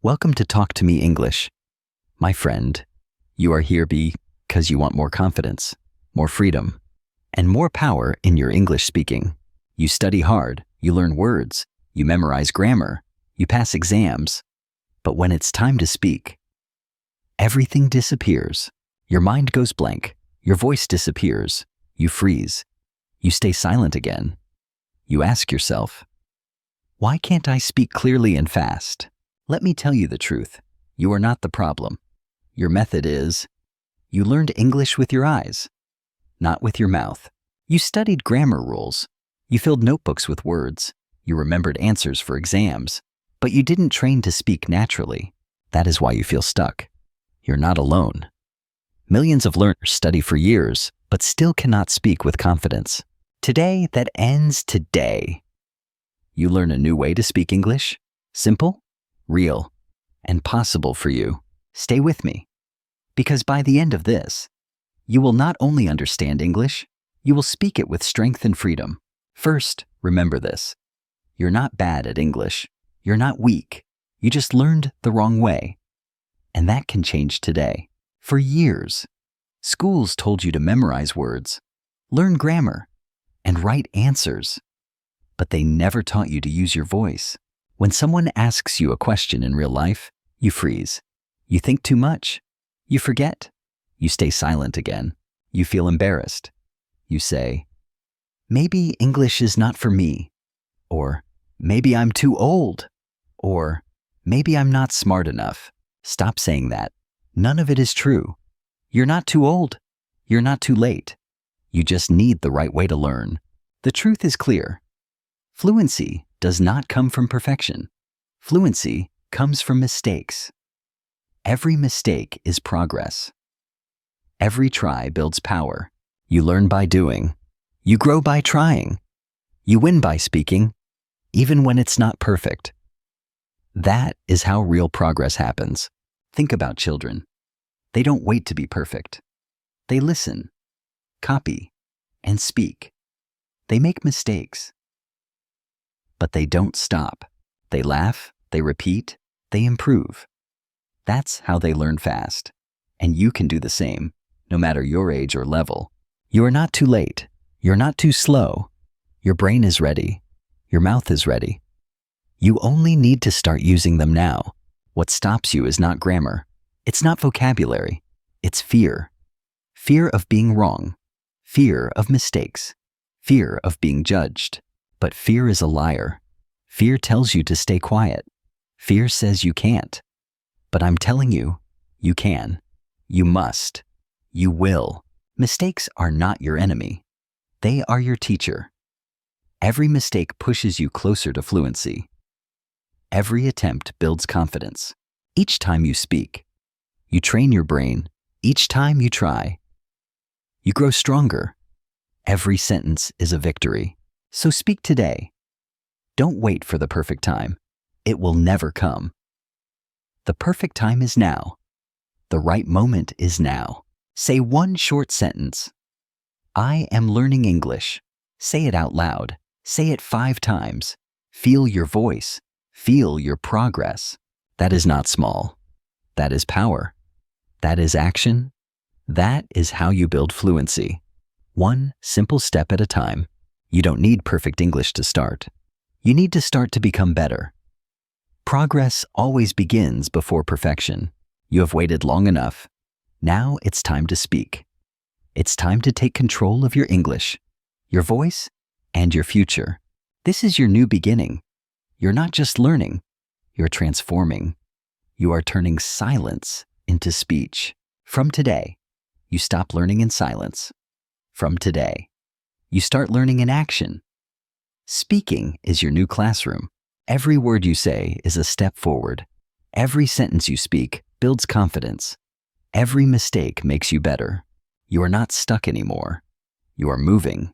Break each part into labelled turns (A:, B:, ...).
A: Welcome to Talk to Me English. My friend, you are here because you want more confidence, more freedom, and more power in your English speaking. You study hard, you learn words, you memorize grammar, you pass exams. But when it's time to speak, everything disappears. Your mind goes blank, your voice disappears, you freeze, you stay silent again. You ask yourself, why can't I speak clearly and fast? Let me tell you the truth. You are not the problem. Your method is, you learned English with your eyes, not with your mouth. You studied grammar rules. You filled notebooks with words. You remembered answers for exams. But you didn't train to speak naturally. That is why you feel stuck. You're not alone. Millions of learners study for years, but still cannot speak with confidence. Today, that ends today. You learn a new way to speak English. Simple, real, and possible for you. Stay with me. Because by the end of this, you will not only understand English, you will speak it with strength and freedom. First, remember this. You're not bad at English. You're not weak. You just learned the wrong way. And that can change today. For years, schools told you to memorize words, learn grammar, and write answers. But they never taught you to use your voice. When someone asks you a question in real life, you freeze. You think too much. You forget. You stay silent again. You feel embarrassed. You say, maybe English is not for me. Or, maybe I'm too old. Or, maybe I'm not smart enough. Stop saying that. None of it is true. You're not too old. You're not too late. You just need the right way to learn. The truth is clear. Fluency does not come from perfection. Fluency comes from mistakes. Every mistake is progress. Every try builds power. You learn by doing. You grow by trying. You win by speaking, even when it's not perfect. That is how real progress happens. Think about children. They don't wait to be perfect. They listen, copy, and speak. They make mistakes. But they don't stop. They laugh, they repeat, they improve. That's how they learn fast. And you can do the same, no matter your age or level. You are not too late. You're not too slow. Your brain is ready. Your mouth is ready. You only need to start using them now. What stops you is not grammar. It's not vocabulary. It's fear. Fear of being wrong. Fear of mistakes. Fear of being judged. But fear is a liar. Fear tells you to stay quiet. Fear says you can't. But I'm telling you, you can. You must. You will. Mistakes are not your enemy. They are your teacher. Every mistake pushes you closer to fluency. Every attempt builds confidence. Each time you speak, you train your brain. Each time you try, you grow stronger. Every sentence is a victory. So speak today. Don't wait for the perfect time. It will never come. The perfect time is now. The right moment is now. Say one short sentence. I am learning English. Say it out loud. Say it 5 times. Feel your voice. Feel your progress. That is not small. That is power. That is action. That is how you build fluency. One simple step at a time. You don't need perfect English to start. You need to start to become better. Progress always begins before perfection. You have waited long enough. Now it's time to speak. It's time to take control of your English, your voice, and your future. This is your new beginning. You're not just learning, you're transforming. You are turning silence into speech. From today, you stop learning in silence. From today, you start learning in action. Speaking is your new classroom. Every word you say is a step forward. Every sentence you speak builds confidence. Every mistake makes you better. You are not stuck anymore. You are moving.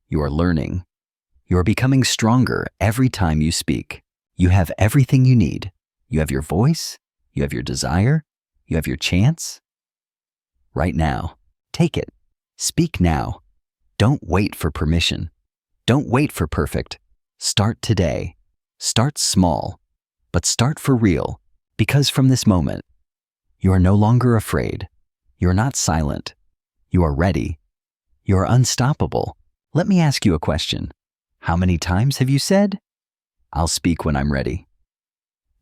A: You are learning. You are becoming stronger every time you speak. You have everything you need. You have your voice. You have your desire. You have your chance. Right now, take it. Speak now. Don't wait for permission. Don't wait for perfect. Start today. Start small, but start for real. Because from this moment, you are no longer afraid. You're not silent. You are ready. You are unstoppable. Let me ask you a question. How many times have you said, "I'll speak when I'm ready"?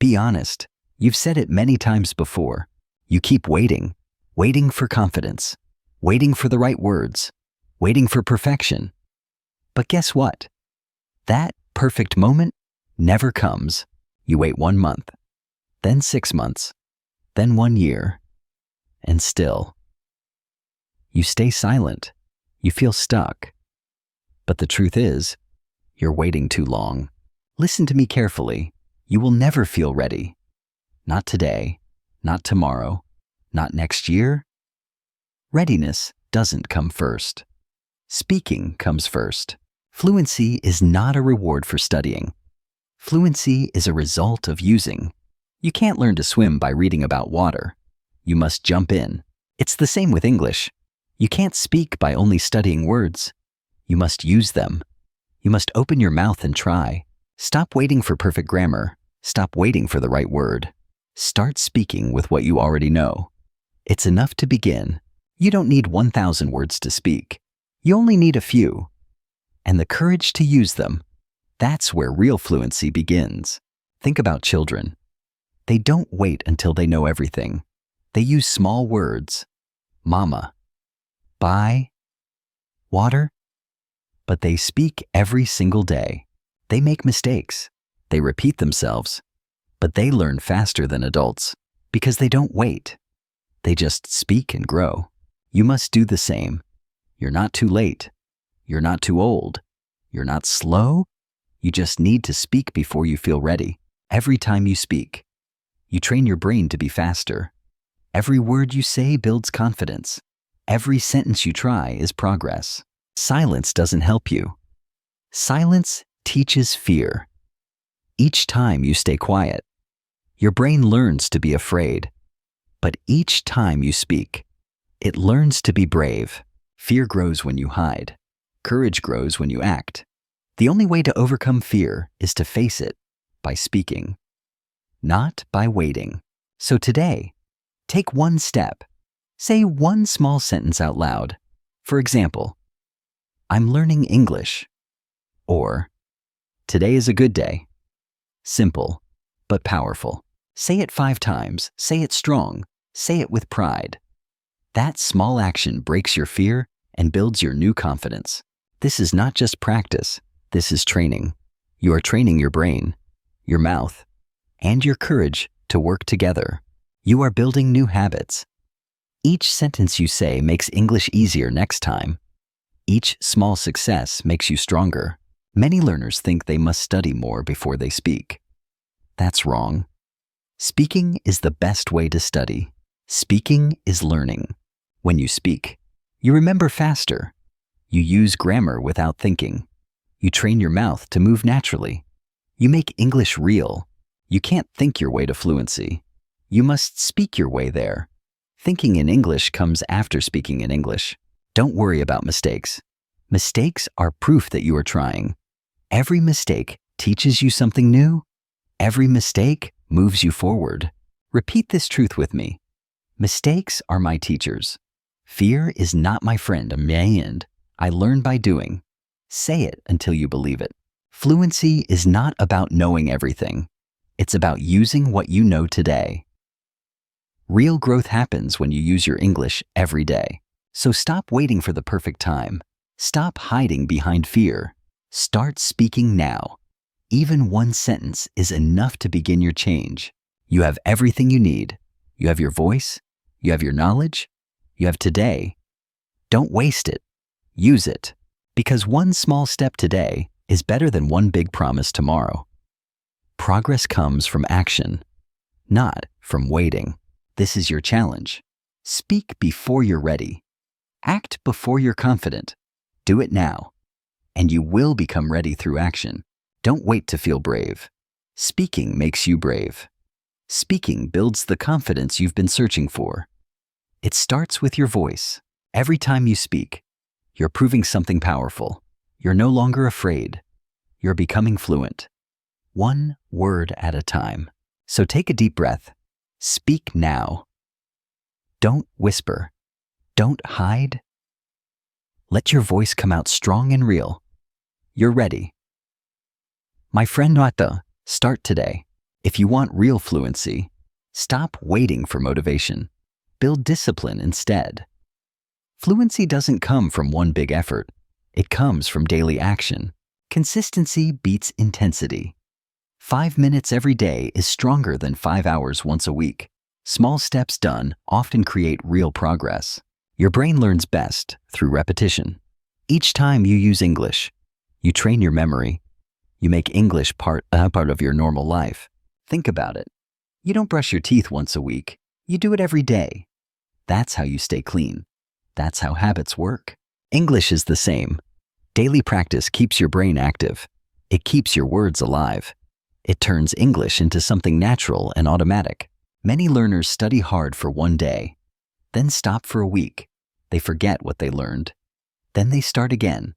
A: Be honest. You've said it many times before. You keep waiting, waiting for confidence, waiting for the right words, waiting for perfection. But guess what? That perfect moment never comes. You wait 1 month, then 6 months, then 1 year, and still. You stay silent. You feel stuck. But the truth is, you're waiting too long. Listen to me carefully. You will never feel ready. Not today, not tomorrow, not next year. Readiness doesn't come first. Speaking comes first. Fluency is not a reward for studying. Fluency is a result of using. You can't learn to swim by reading about water. You must jump in. It's the same with English. You can't speak by only studying words. You must use them. You must open your mouth and try. Stop waiting for perfect grammar. Stop waiting for the right word. Start speaking with what you already know. It's enough to begin. You don't need 1,000 words to speak. You only need a few. And the courage to use them. That's where real fluency begins. Think about children. They don't wait until they know everything. They use small words. Mama. Buy. Water. But they speak every single day. They make mistakes. They repeat themselves. But they learn faster than adults because they don't wait. They just speak and grow. You must do the same. You're not too late. You're not too old. You're not slow. You just need to speak before you feel ready. Every time you speak, you train your brain to be faster. Every word you say builds confidence. Every sentence you try is progress. Silence doesn't help you. Silence teaches fear. Each time you stay quiet, your brain learns to be afraid. But each time you speak, it learns to be brave. Fear grows when you hide. Courage grows when you act. The only way to overcome fear is to face it by speaking, not by waiting. So today, take one step. Say one small sentence out loud. For example, "I'm learning English." Or, "Today is a good day." Simple, but powerful. Say it 5 times. Say it strong. Say it with pride. That small action breaks your fear and builds your new confidence. This is not just practice. This is training. You are training your brain, your mouth, and your courage to work together. You are building new habits. Each sentence you say makes English easier next time. Each small success makes you stronger. Many learners think they must study more before they speak. That's wrong. Speaking is the best way to study. Speaking is learning. When you speak, you remember faster. You use grammar without thinking. You train your mouth to move naturally. You make English real. You can't think your way to fluency. You must speak your way there. Thinking in English comes after speaking in English. Don't worry about mistakes. Mistakes are proof that you are trying. Every mistake teaches you something new. Every mistake moves you forward. Repeat this truth with me. Mistakes are my teachers. Fear is not my friend, and I learn by doing. Say it until you believe it. Fluency is not about knowing everything. It's about using what you know today. Real growth happens when you use your English every day. So stop waiting for the perfect time. Stop hiding behind fear. Start speaking now. Even one sentence is enough to begin your change. You have everything you need. You have your voice. You have your knowledge. You have today. Don't waste it. Use it. Because one small step today is better than one big promise tomorrow. Progress comes from action, not from waiting. This is your challenge. Speak before you're ready. Act before you're confident. Do it now, and you will become ready through action. Don't wait to feel brave. Speaking makes you brave. Speaking builds the confidence you've been searching for. It starts with your voice. Every time you speak, you're proving something powerful. You're no longer afraid. You're becoming fluent. One word at a time. So take a deep breath. Speak now. Don't whisper. Don't hide. Let your voice come out strong and real. You're ready. My friend Nata, start today. If you want real fluency, stop waiting for motivation. Build discipline instead. Fluency doesn't come from one big effort. It comes from daily action. Consistency beats intensity. 5 minutes every day is stronger than 5 hours once a week. Small steps done often create real progress. Your brain learns best through repetition. Each time you use English, you train your memory. You make English part of your normal life. Think about it. You don't brush your teeth once a week. You do it every day. That's how you stay clean. That's how habits work. English is the same. Daily practice keeps your brain active. It keeps your words alive. It turns English into something natural and automatic. Many learners study hard for one day, then stop for a week. They forget what they learned. Then they start again.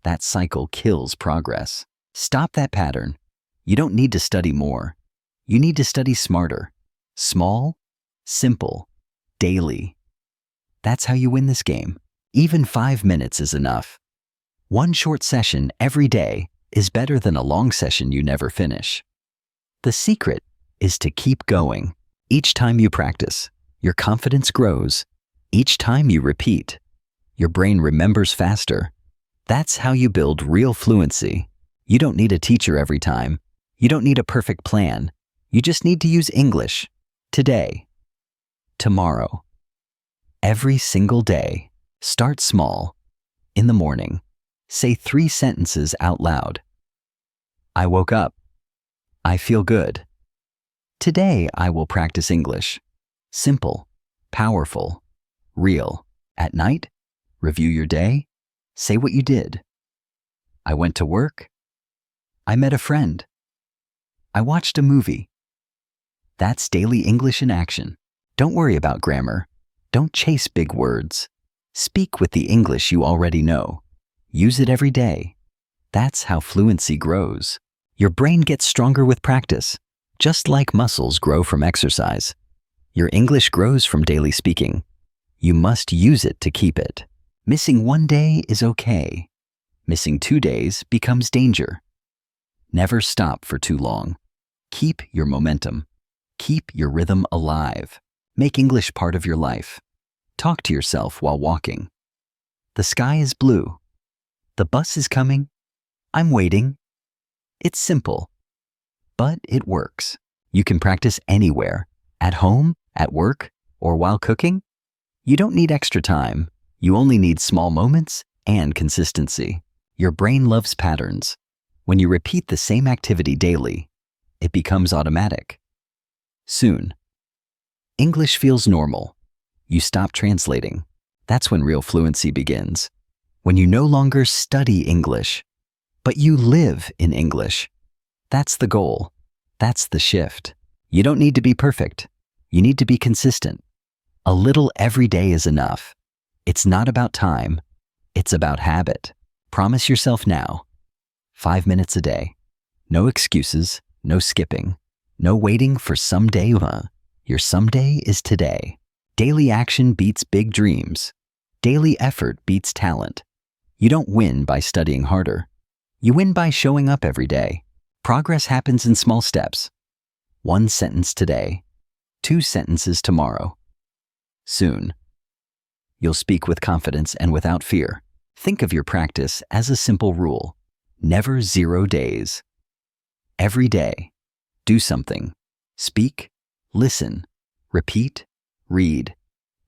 A: That cycle kills progress. Stop that pattern. You don't need to study more. You need to study smarter. Small, simple, daily. That's how you win this game. Even 5 minutes is enough. One short session every day is better than a long session you never finish. The secret is to keep going. Each time you practice, your confidence grows. Each time you repeat, your brain remembers faster. That's how you build real fluency. You don't need a teacher every time. You don't need a perfect plan. You just need to use English. Today. Tomorrow. Every single day. Start small. In the morning, say 3 sentences out loud. I woke up. I feel good. Today I will practice English. Simple, powerful, real. At night, review your day. Say what you did. I went to work. I met a friend. I watched a movie. That's daily English in action. Don't worry about grammar. Don't chase big words. Speak with the English you already know. Use it every day. That's how fluency grows. Your brain gets stronger with practice, just like muscles grow from exercise. Your English grows from daily speaking. You must use it to keep it. Missing one day is okay. Missing 2 days becomes danger. Never stop for too long. Keep your momentum. Keep your rhythm alive. Make English part of your life. Talk to yourself while walking. The sky is blue. The bus is coming. I'm waiting. It's simple, but it works. You can practice anywhere, at home, at work, or while cooking. You don't need extra time. You only need small moments and consistency. Your brain loves patterns. When you repeat the same activity daily, it becomes automatic. Soon, English feels normal. You stop translating. That's when real fluency begins. When you no longer study English, but you live in English. That's the goal. That's the shift. You don't need to be perfect. You need to be consistent. A little every day is enough. It's not about time. It's about habit. Promise yourself now. 5 minutes a day. No excuses, no skipping, no waiting for someday. Your someday is today. Daily action beats big dreams. Daily effort beats talent. You don't win by studying harder. You win by showing up every day. Progress happens in small steps. 1 sentence today, 2 sentences tomorrow. Soon, you'll speak with confidence and without fear. Think of your practice as a simple rule. Never 0 days. Every day, do something. Speak, listen, repeat, read.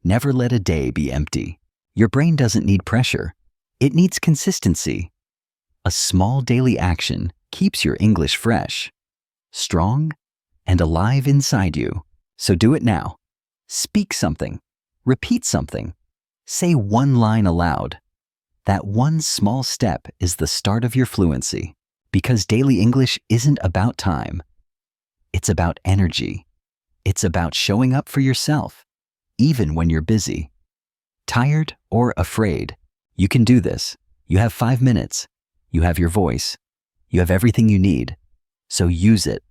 A: Never let a day be empty. Your brain doesn't need pressure. It needs consistency. A small daily action keeps your English fresh, strong, and alive inside you. So do it now. Speak something. Repeat something. Say 1 line aloud. That one small step is the start of your fluency, because daily English isn't about time. It's about energy. It's about showing up for yourself, even when you're busy. Tired or afraid, you can do this. You have 5 minutes. You have your voice. You have everything you need. So use it.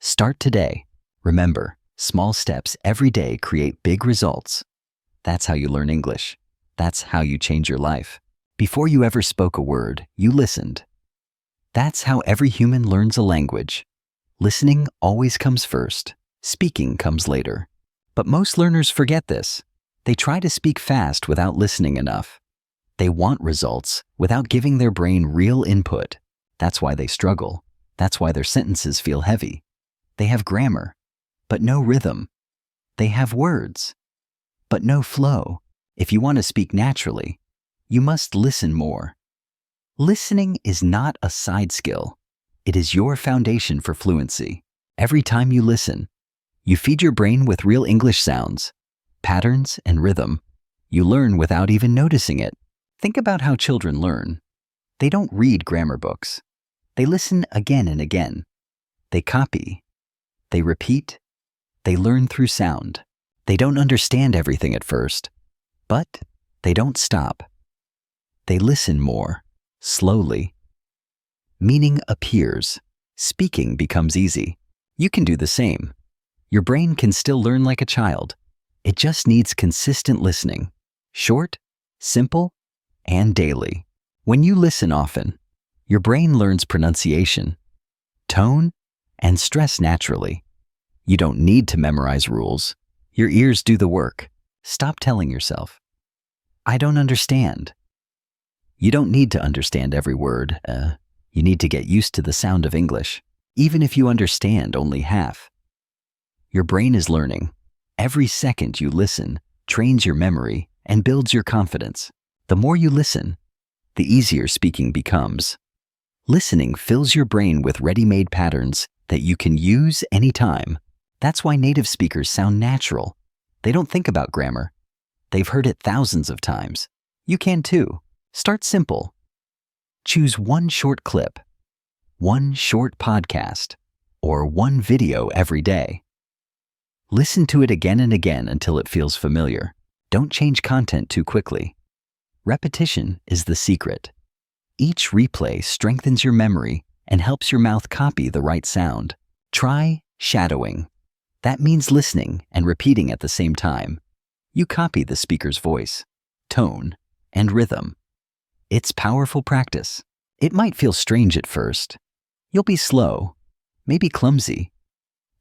A: Start today. Remember, Small steps every day create big results. That's how you learn English. That's how you change your life. Before you ever spoke a word, you listened. That's how every human learns a language. Listening always comes first. Speaking comes later. But most learners forget this. They try to speak fast without listening enough. They want results without giving their brain real input. That's why they struggle. That's why their sentences feel heavy. They have grammar, but no rhythm. They have words, but no flow. If you want to speak naturally, you must listen more. Listening is not a side skill. It is your foundation for fluency. Every time you listen, you feed your brain with real English sounds, patterns, and rhythm. You learn without even noticing it. Think about how children learn. They don't read grammar books. They listen again and again. They copy. They repeat. They learn through sound. They don't understand everything at first, but they don't stop. They listen more, slowly. Meaning appears. Speaking becomes easy. You can do the same. Your brain can still learn like a child. It just needs consistent listening. Short, simple, and daily. When you listen often, your brain learns pronunciation, tone, and stress naturally. You don't need to memorize rules. Your ears do the work. Stop telling yourself, "I don't understand." You don't need to understand every word. You need to get used to the sound of English, even if you understand only half. Your brain is learning. Every second you listen trains your memory and builds your confidence. The more you listen, the easier speaking becomes. Listening fills your brain with ready-made patterns that you can use anytime. That's why native speakers sound natural. They don't think about grammar. They've heard it thousands of times. You can too. Start simple. Choose one short clip, one short podcast, or one video every day. Listen to it again and again until it feels familiar. Don't change content too quickly. Repetition is the secret. Each replay strengthens your memory and helps your mouth copy the right sound. Try shadowing. That means listening and repeating at the same time. You copy the speaker's voice, tone, and rhythm. It's powerful practice. It might feel strange at first. You'll be slow, maybe clumsy,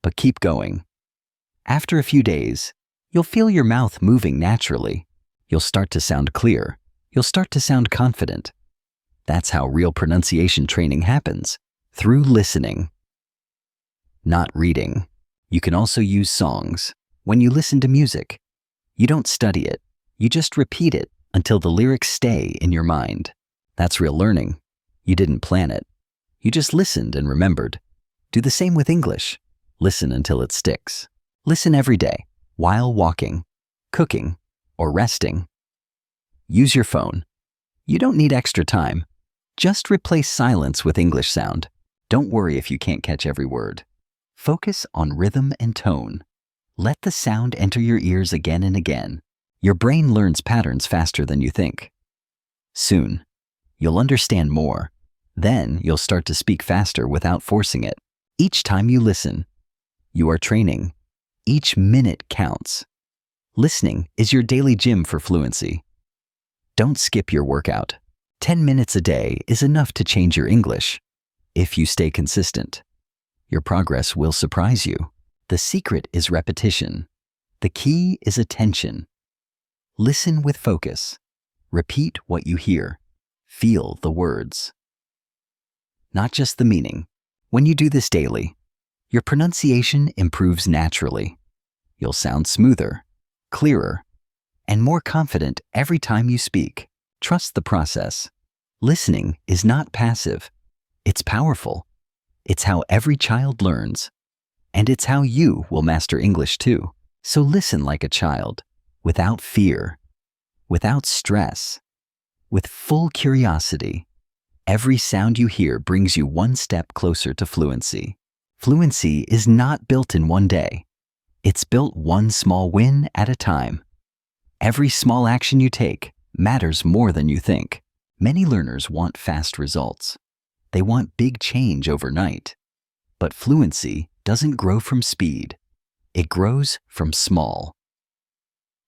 A: but keep going. After a few days, you'll feel your mouth moving naturally. You'll start to sound clear. You'll start to sound confident. That's how real pronunciation training happens, through listening. Not reading. You can also use songs. When you listen to music, you don't study it. You just repeat it until the lyrics stay in your mind. That's real learning. You didn't plan it. You just listened and remembered. Do the same with English. Listen until it sticks. Listen every day, while walking, cooking, or resting. Use your phone. You don't need extra time. Just replace silence with English sound. Don't worry if you can't catch every word. Focus on rhythm and tone. Let the sound enter your ears again and again. Your brain learns patterns faster than you think. Soon, you'll understand more. Then you'll start to speak faster without forcing it. Each time you listen, you are training. Each minute counts. Listening is your daily gym for fluency. Don't skip your workout. 10 minutes a day is enough to change your English. If you stay consistent, your progress will surprise you. The secret is repetition. The key is attention. Listen with focus. Repeat what you hear. Feel the words, not just the meaning. When you do this daily, your pronunciation improves naturally. You'll sound smoother, clearer, and more confident every time you speak. Trust the process. Listening is not passive. It's powerful. It's how every child learns. And it's how you will master English too. So listen like a child, without fear, without stress, with full curiosity. Every sound you hear brings you one step closer to fluency. Fluency is not built in one day. It's built one small win at a time. Every small action you take matters more than you think. Many learners want fast results. They want big change overnight. But fluency doesn't grow from speed. It grows from small,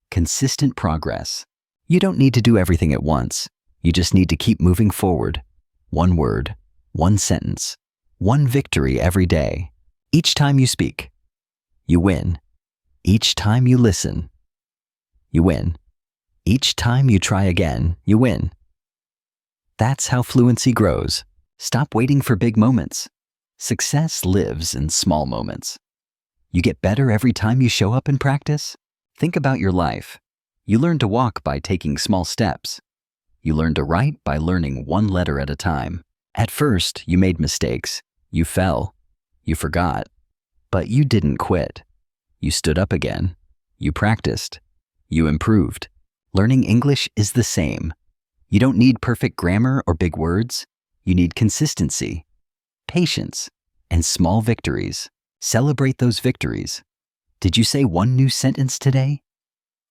A: consistent progress. You don't need to do everything at once. You just need to keep moving forward. One word, one sentence, one victory every day. Each time you speak, you win. Each time you listen, you win. Each time you try again, you win. That's how fluency grows. Stop waiting for big moments. Success lives in small moments. You get better every time you show up and practice. Think about your life. You learn to walk by taking small steps. You learn to write by learning one letter at a time. At first, you made mistakes. You fell. You forgot. But you didn't quit. You stood up again. You practiced. You improved. Learning English is the same. You don't need perfect grammar or big words. You need consistency, patience, and small victories. Celebrate those victories. Did you say one new sentence today?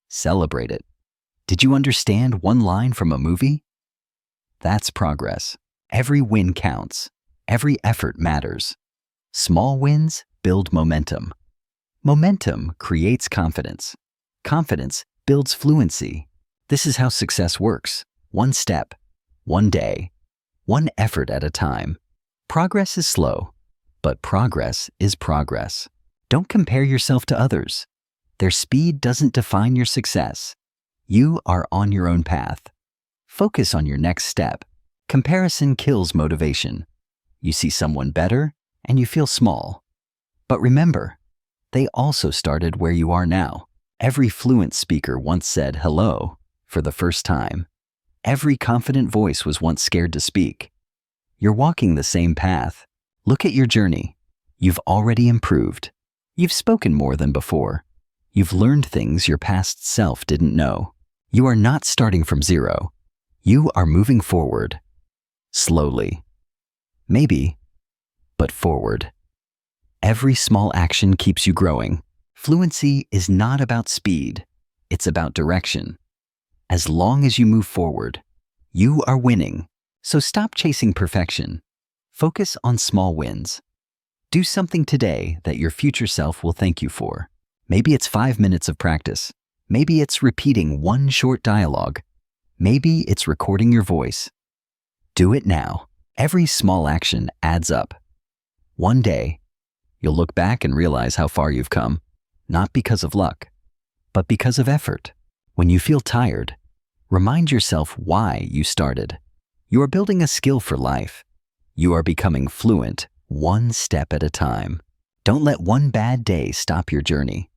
A: Celebrate it. Did you understand one line from a movie? That's progress. Every win counts. Every effort matters. Small wins build momentum. Momentum creates confidence. Confidence builds fluency. This is how success works. One step, one day, one effort at a time. Progress is slow, but progress is progress. Don't compare yourself to others. Their speed doesn't define your success. You are on your own path. Focus on your next step. Comparison kills motivation. You see someone better and you feel small. But remember, they also started where you are now. Every fluent speaker once said hello for the first time. Every confident voice was once scared to speak. You're walking the same path. Look at your journey. You've already improved. You've spoken more than before. You've learned things your past self didn't know. You are not starting from zero. You are moving forward. Slowly. Maybe, but forward. Every small action keeps you growing. Fluency is not about speed. It's about direction. As long as you move forward, you are winning. So stop chasing perfection. Focus on small wins. Do something today that your future self will thank you for. Maybe it's 5 minutes of practice. Maybe it's repeating one short dialogue. Maybe it's recording your voice. Do it now. Every small action adds up. One day, you'll look back and realize how far you've come, not because of luck, but because of effort. When you feel tired, remind yourself why you started. You are building a skill for life. You are becoming fluent one step at a time. Don't let one bad day stop your journey.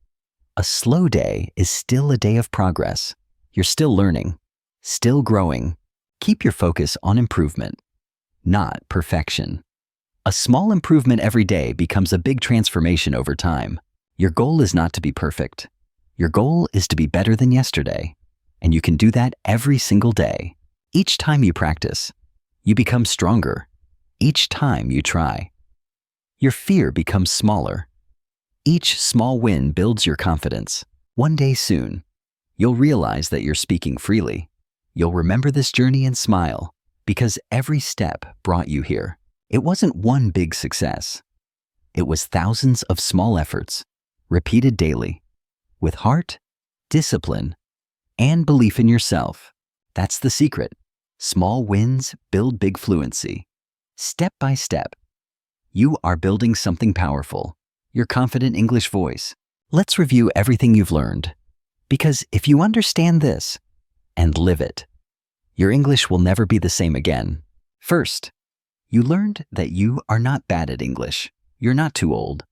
A: A slow day is still a day of progress. You're still learning, still growing. Keep your focus on improvement, not perfection. A small improvement every day becomes a big transformation over time. Your goal is not to be perfect. Your goal is to be better than yesterday, and you can do that every single day. Each time you practice, you become stronger. Each time you try, your fear becomes smaller. Each small win builds your confidence. One day soon, you'll realize that you're speaking freely. You'll remember this journey and smile, because every step brought you here. It wasn't one big success. It was thousands of small efforts, repeated daily, with heart, discipline, and belief in yourself. That's the secret. Small wins build big fluency. Step by step, you are building something powerful, your confident English voice. Let's review everything you've learned. Because if you understand this and live it, your English will never be the same again. First, you learned that you are not bad at English. You're not too old.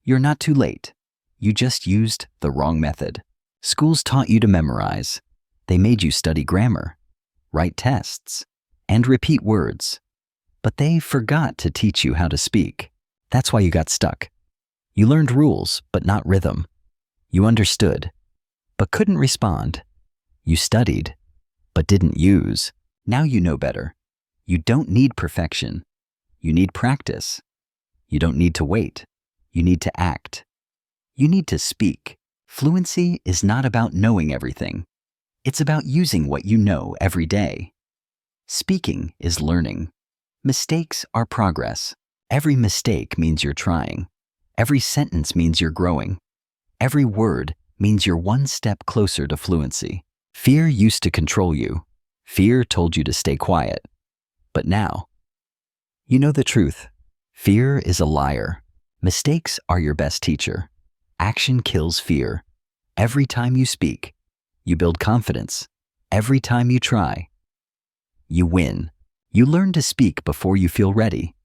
A: You're not too late. You just used the wrong method. Schools taught you to memorize. They made you study grammar, write tests, and repeat words. But they forgot to teach you how to speak. That's why you got stuck. You learned rules, but not rhythm. You understood, but couldn't respond. You studied, but didn't use. Now you know better. You don't need perfection. You need practice. You don't need to wait. You need to act. You need to speak. Fluency is not about knowing everything. It's about using what you know every day. Speaking is learning. Mistakes are progress. Every mistake means you're trying. Every sentence means you're growing. Every word means you're one step closer to fluency. Fear used to control you. Fear told you to stay quiet. But now, you know the truth. Fear is a liar. Mistakes are your best teacher. Action kills fear. Every time you speak, you build confidence. Every time you try, you win. You learn to speak before you feel ready.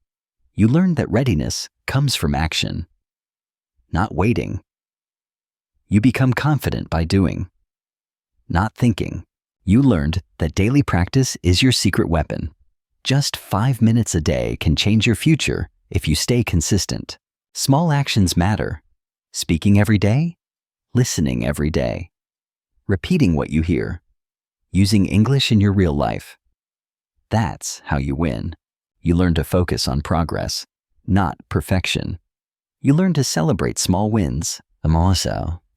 A: You learn that readiness comes from action, not waiting. You become confident by doing, not thinking. You learned that daily practice is your secret weapon. Just 5 minutes a day can change your future if you stay consistent. Small actions matter. Speaking every day, listening every day, repeating what you hear, using English in your real life. That's how you win. You learn to focus on progress, not perfection. You learn to celebrate small wins.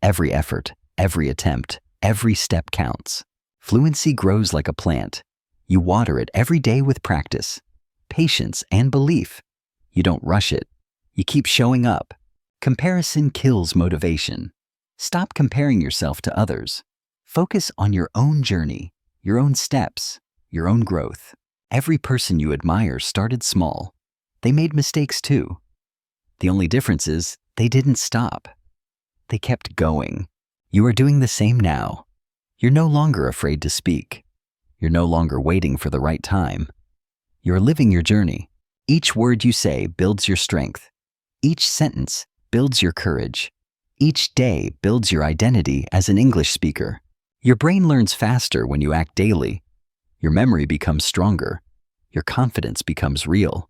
A: Every effort, every attempt, every step counts. Fluency grows like a plant. You water it every day with practice, patience, and belief. You don't rush it. You keep showing up. Comparison kills motivation. Stop comparing yourself to others. Focus on your own journey, your own steps, your own growth. Every person you admire started small. They made mistakes too. The only difference is they didn't stop. They kept going. You are doing the same now. You're no longer afraid to speak. You're no longer waiting for the right time. You're living your journey. Each word you say builds your strength. Each sentence builds your courage. Each day builds your identity as an English speaker. Your brain learns faster when you act daily. Your memory becomes stronger. Your confidence becomes real.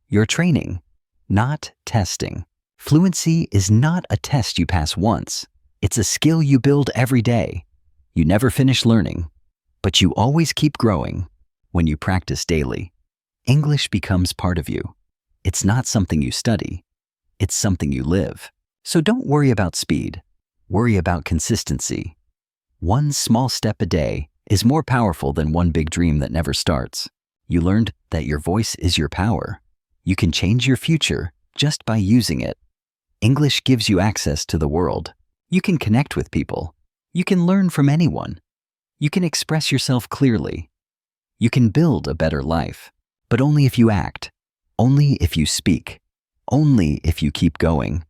A: You're training, not testing. Fluency is not a test you pass once. It's a skill you build every day. You never finish learning, but you always keep growing. When you practice daily, English becomes part of you. It's not something you study. It's something you live. So don't worry about speed. Worry about consistency. One small step a day is more powerful than one big dream that never starts. You learned that your voice is your power. You can change your future just by using it. English gives you access to the world. You can connect with people. You can learn from anyone. You can express yourself clearly. You can build a better life, but only if you act, only if you speak, only if you keep going.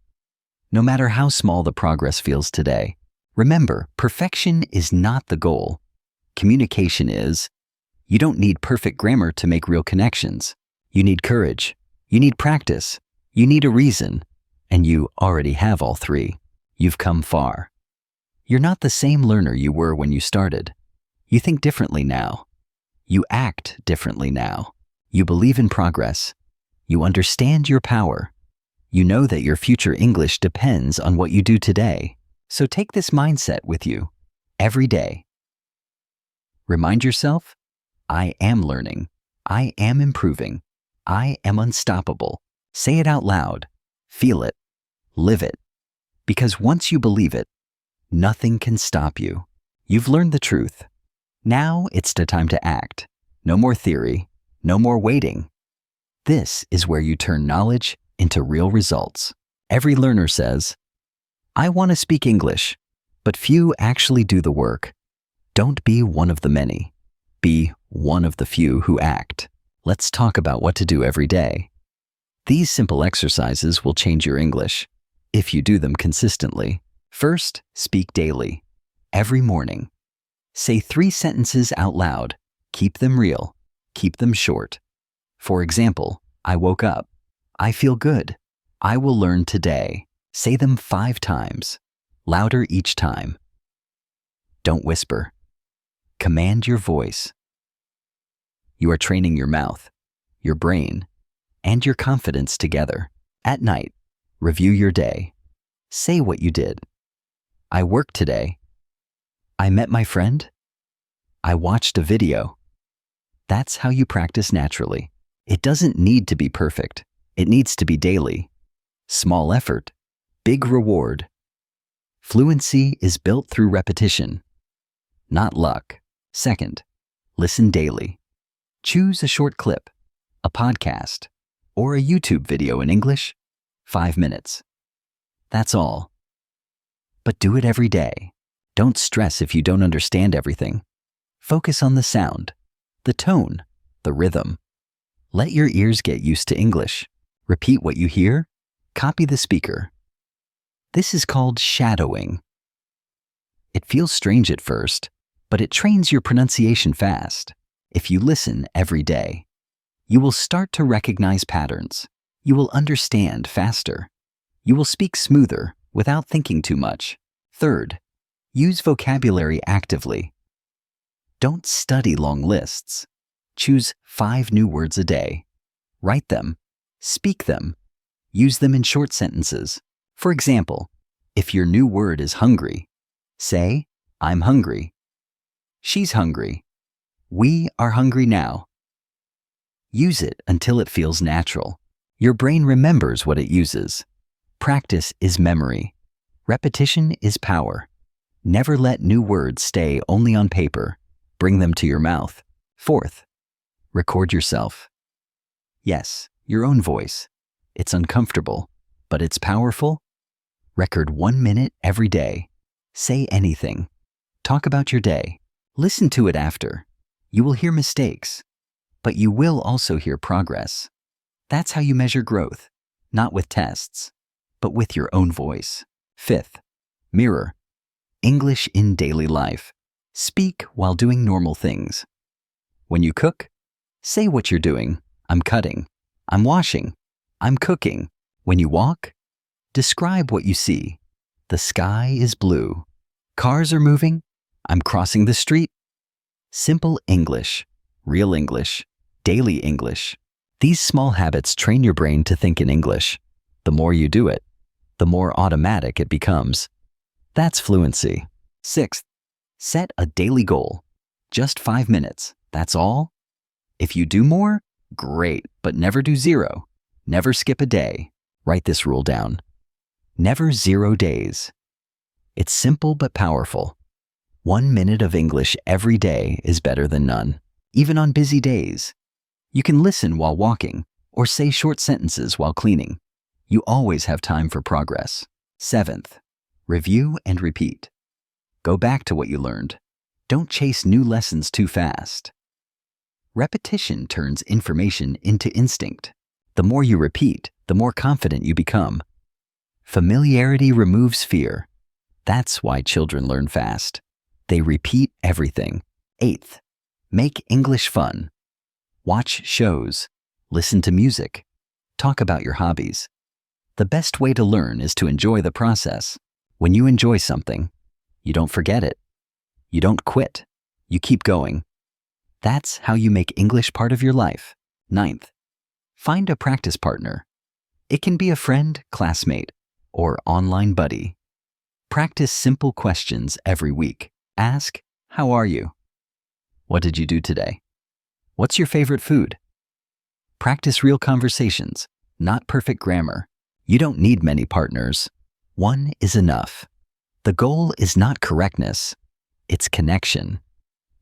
A: No matter how small the progress feels today, remember, perfection is not the goal. Communication is. You don't need perfect grammar to make real connections. You need courage. You need practice. You need a reason. And you already have all three. You've come far. You're not the same learner you were when you started. You think differently now. You act differently now. You believe in progress. You understand your power. You know that your future English depends on what you do today. So take this mindset with you every day. Remind yourself, I am learning. I am improving. I am unstoppable. Say it out loud. Feel it. Live it. Because once you believe it, nothing can stop you. You've learned the truth. Now it's the time to act. No more theory. No more waiting. This is where you turn knowledge into real results. Every learner says, I want to speak English, but few actually do the work. Don't be one of the many. Be one of the few who act. Let's talk about what to do every day. These simple exercises will change your English if you do them consistently. First, speak daily. Every morning. Say 3 sentences out loud. Keep them real. Keep them short. For example, I woke up. I feel good. I will learn today. Say them 5 times. Louder each time. Don't whisper. Command your voice. You are training your mouth, your brain, and your confidence together. At night, review your day. Say what you did. I worked today. I met my friend. I watched a video. That's how you practice naturally. It doesn't need to be perfect. It needs to be daily. Small effort, big reward. Fluency is built through repetition, not luck. Second, listen daily. Choose a short clip, a podcast, or a YouTube video in English. 5 minutes. That's all. but do it every day. Don't stress if you don't understand everything. Focus on the sound, the tone, the rhythm. Let your ears get used to English. Repeat what you hear. Copy the speaker. This is called shadowing. It feels strange at first, but it trains your pronunciation fast. If you listen every day, you will start to recognize patterns. You will understand faster. You will speak smoother without thinking too much. Third, use vocabulary actively. Don't study long lists. Choose 5 new words a day. Write them. Speak them. Use them in short sentences. For example, if your new word is hungry, say, I'm hungry. She's hungry. We are hungry now. Use it until it feels natural. Your brain remembers what it uses. Practice is memory. Repetition is power. Never let new words stay only on paper. Bring them to your mouth. Fourth, record yourself. Yes, your own voice. It's uncomfortable, but it's powerful. Record 1 minute every day. Say anything. Talk about your day. Listen to it after. You will hear mistakes, but you will also hear progress. That's how you measure growth, not with tests, but with your own voice. Fifth, mirror. English in daily life. Speak while doing normal things. When you cook, say what you're doing. I'm cutting. I'm washing. I'm cooking. When you walk, describe what you see. The sky is blue. Cars are moving. I'm crossing the street. Simple English, real English, daily English. These small habits train your brain to think in English. The more you do it, the more automatic it becomes. That's fluency. Sixth, set a daily goal. Just 5 minutes. That's all? If you do more, great, but never do 0. Never skip a day. Write this rule down. Never 0 days. It's simple but powerful. 1 minute of English every day is better than none, even on busy days. You can listen while walking or say short sentences while cleaning. You always have time for progress. Seventh, review and repeat. Go back to what you learned. Don't chase new lessons too fast. Repetition turns information into instinct. The more you repeat, the more confident you become. Familiarity removes fear. That's why children learn fast. They repeat everything. Eighth, make English fun. Watch shows, listen to music, talk about your hobbies. The best way to learn is to enjoy the process. When you enjoy something, you don't forget it. You don't quit. You keep going. That's how you make English part of your life. Ninth, find a practice partner. It can be a friend, classmate, or online buddy. Practice simple questions every week. Ask, how are you? What did you do today? What's your favorite food? Practice real conversations, not perfect grammar. You don't need many partners. 1 is enough. The goal is not correctness, it's connection.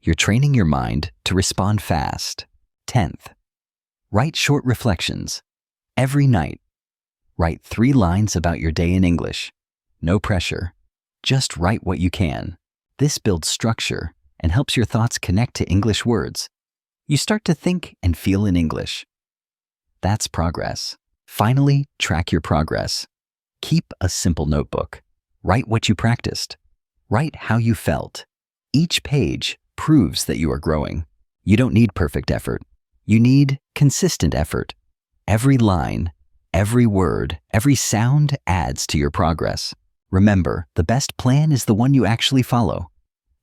A: You're training your mind to respond fast. 10th, write short reflections. Every night, write 3 lines about your day in English. No pressure. Just write what you can. This builds structure and helps your thoughts connect to English words. You start to think and feel in English. That's progress. Finally, track your progress. Keep a simple notebook. Write what you practiced. Write how you felt. Each page proves that you are growing. You don't need perfect effort. You need consistent effort. Every line, every word, every sound adds to your progress. Remember, the best plan is the one you actually follow.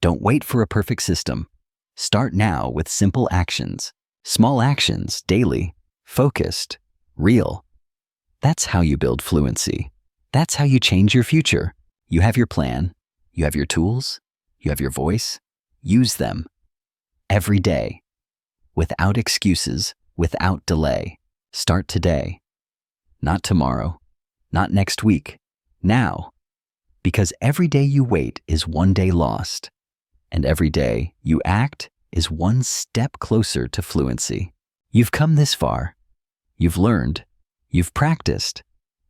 A: Don't wait for a perfect system. Start now with simple actions. Small actions, daily, focused, real. That's how you build fluency. That's how you change your future. You have your plan. You have your tools. You have your voice. Use them. Every day. Without excuses, without delay. Start today. Not tomorrow. Not next week. Now. Because every day you wait is 1 day lost. And every day you act is 1 step closer to fluency. You've come this far. You've learned. You've practiced.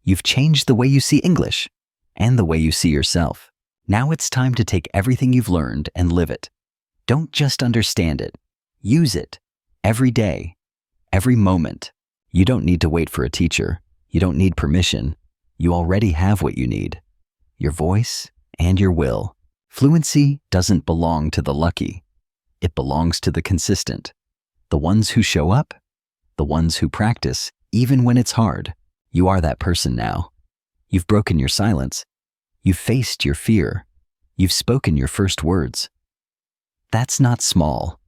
A: You've changed the way you see English and the way you see yourself. Now it's time to take everything you've learned and live it. Don't just understand it. Use it. Every day. Every moment. You don't need to wait for a teacher. You don't need permission. You already have what you need. Your voice and your will. Fluency doesn't belong to the lucky. It belongs to the consistent. The ones who show up. The ones who practice, even when it's hard. You are that person now. You've broken your silence. You've faced your fear. You've spoken your first words. That's not small.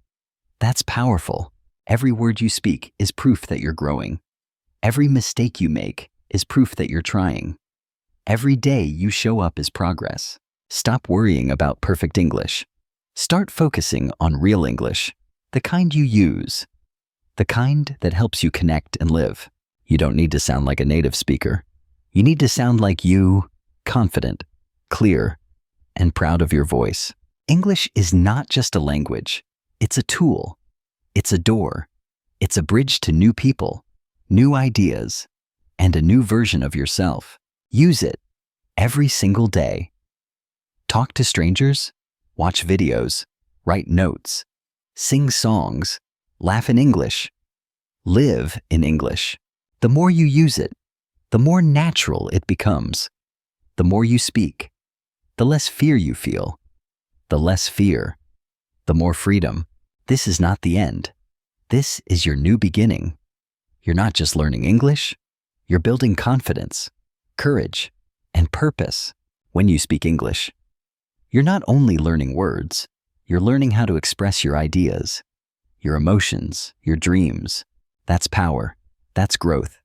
A: That's powerful. Every word you speak is proof that you're growing. Every mistake you make is proof that you're trying. Every day you show up is progress. Stop worrying about perfect English. Start focusing on real English, the kind you use, the kind that helps you connect and live. You don't need to sound like a native speaker. You need to sound like you, confident, clear, and proud of your voice. English is not just a language. It's a tool. It's a door. It's a bridge to new people, new ideas, and a new version of yourself. Use it every single day. Talk to strangers, watch videos, write notes, sing songs, laugh in English, live in English. The more you use it, the more natural it becomes. The more you speak, the less fear you feel. The less fear, the more freedom. This is not the end. This is your new beginning. You're not just learning English, you're building confidence, courage, and purpose when you speak English. You're not only learning words, you're learning how to express your ideas, your emotions, your dreams. That's power, that's growth,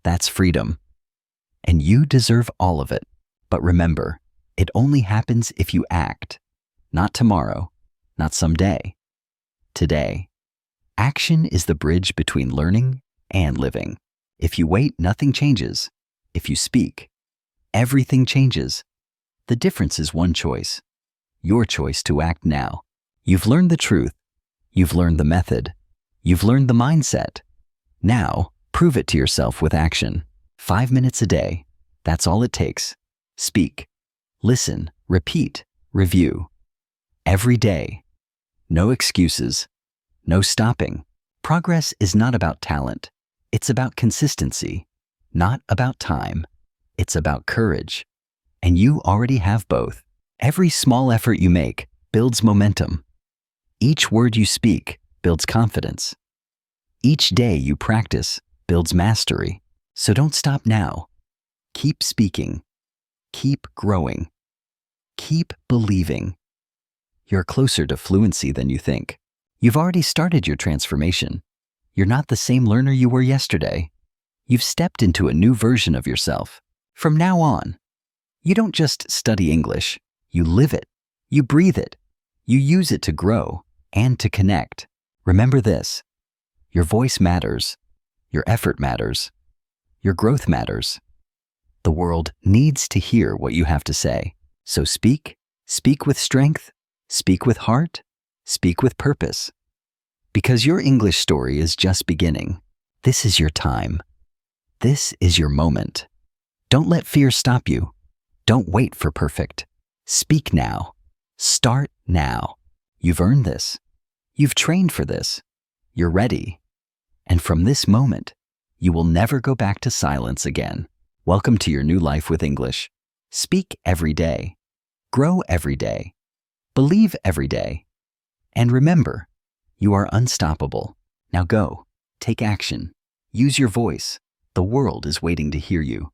A: that's freedom. And you deserve all of it. But remember, it only happens if you act. Not tomorrow, not someday. Today. Action is the bridge between learning and living. If you wait, nothing changes. If you speak, everything changes. The difference is one choice. Your choice to act now. You've learned the truth. You've learned the method. You've learned the mindset. Now, prove it to yourself with action. 5 minutes a day. That's all it takes. Speak. Listen. Repeat. Review. Every day. No excuses. No stopping. Progress is not about talent. It's about consistency. Not about time. It's about courage. And you already have both. Every small effort you make builds momentum. Each word you speak builds confidence. Each day you practice builds mastery. So don't stop now. Keep speaking. Keep growing. Keep believing. You're closer to fluency than you think. You've already started your transformation. You're not the same learner you were yesterday. You've stepped into a new version of yourself. From now on, you don't just study English. You live it. You breathe it. You use it to grow and to connect. Remember this. Your voice matters. Your effort matters. Your growth matters. The world needs to hear what you have to say. So speak. Speak with strength. Speak with heart. Speak with purpose. Because your English story is just beginning. This is your time. This is your moment. Don't let fear stop you. Don't wait for perfect. Speak now. Start now. You've earned this. You've trained for this. You're ready. And from this moment, you will never go back to silence again. Welcome to your new life with English. Speak every day. Grow every day. Believe every day. And remember, you are unstoppable. Now go. Take action. Use your voice. The world is waiting to hear you.